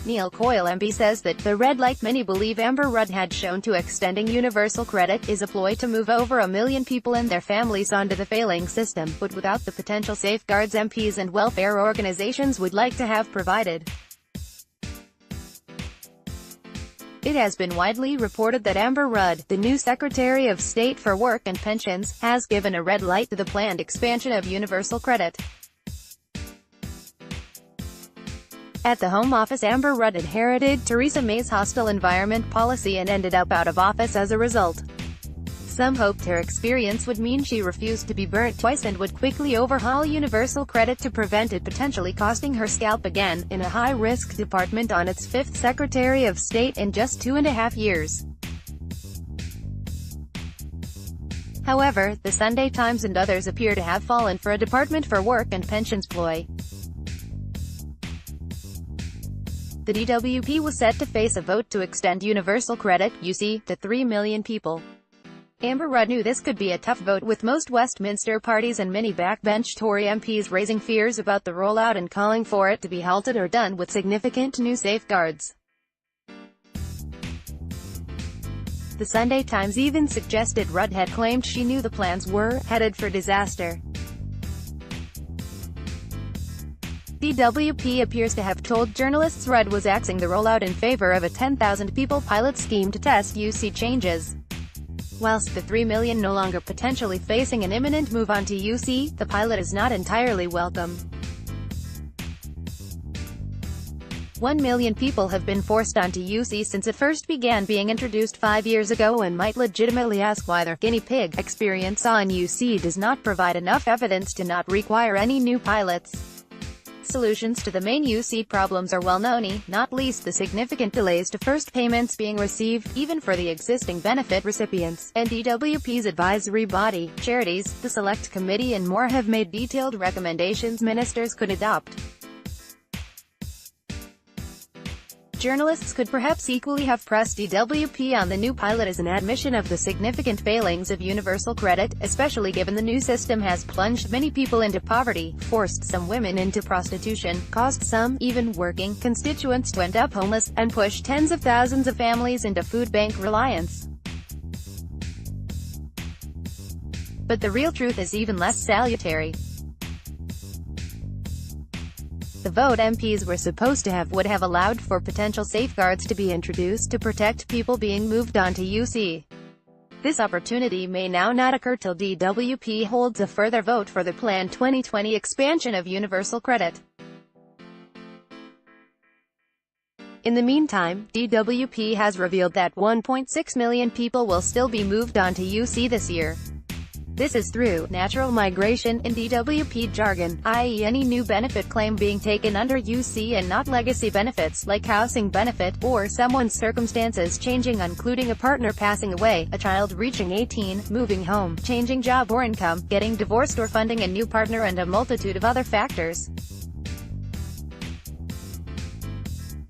Coyle MP says that the red light many believe Amber Rudd had shown to extending universal credit is a ploy to move over 1 million people and their families onto the failing system, but without the potential safeguards MPs and welfare organizations would like to have provided. It has been widely reported that Amber Rudd, the new Secretary of State for Work and Pensions, has given a red light to the planned expansion of universal credit. At the Home Office, Amber Rudd inherited Theresa May's hostile environment policy and ended up out of office as a result. Some hoped her experience would mean she refused to be burnt twice and would quickly overhaul universal credit to prevent it potentially costing her scalp again, in a high-risk department on its 5th Secretary of State in just 2.5 years. However, the Sunday Times and others appear to have fallen for a Department for Work and Pensions ploy. The DWP was set to face a vote to extend universal credit, to 3 million people. Amber Rudd knew this could be a tough vote, with most Westminster parties and many backbench Tory MPs raising fears about the rollout and calling for it to be halted or done with significant new safeguards. The Sunday Times even suggested Rudd had claimed she knew the plans were headed for disaster. DWP appears to have told journalists Rudd was axing the rollout in favor of a 10,000-people pilot scheme to test UC changes. Whilst the 3 million no longer potentially facing an imminent move onto UC, the pilot is not entirely welcome. 1 million people have been forced onto UC since it first began being introduced 5 years ago, and might legitimately ask why their guinea pig experience on UC does not provide enough evidence to not require any new pilots. Solutions to the main UC problems are well known, not least the significant delays to first payments being received, even for the existing benefit recipients, and DWP's advisory body, charities, the Select Committee and more have made detailed recommendations ministers could adopt. Journalists could perhaps equally have pressed DWP on the new pilot as an admission of the significant failings of universal credit, especially given the new system has plunged many people into poverty, forced some women into prostitution, caused some, even working, constituents to end up homeless, and pushed tens of thousands of families into food bank reliance. But the real truth is even less salutary. The vote MPs were supposed to have would have allowed for potential safeguards to be introduced to protect people being moved onto UC. This opportunity may now not occur till DWP holds a further vote for the planned 2020 expansion of universal credit. In the meantime, DWP has revealed that 1.6 million people will still be moved onto UC this year. This is through natural migration in DWP jargon, i.e. any new benefit claim being taken under UC and not legacy benefits like housing benefit, or someone's circumstances changing, including a partner passing away, a child reaching 18, moving home, changing job or income, getting divorced or finding a new partner, and a multitude of other factors.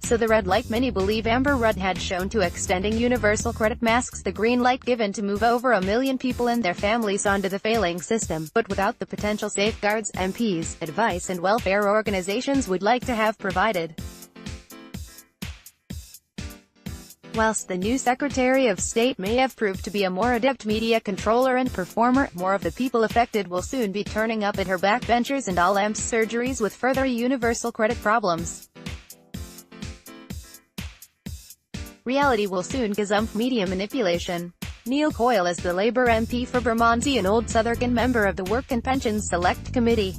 So the red light many believe Amber Rudd had shown to extending universal credit masks the green light given to move over 1 million people and their families onto the failing system, but without the potential safeguards MPs, advice and welfare organizations would like to have provided. Whilst the new Secretary of State may have proved to be a more adept media controller and performer, more of the people affected will soon be turning up at her backbenchers and all MPs surgeries with further universal credit problems. Reality will soon gazump media manipulation. Coyle is the Labour MP for Bermondsey and Old Southwark and member of the Work and Pensions Select Committee.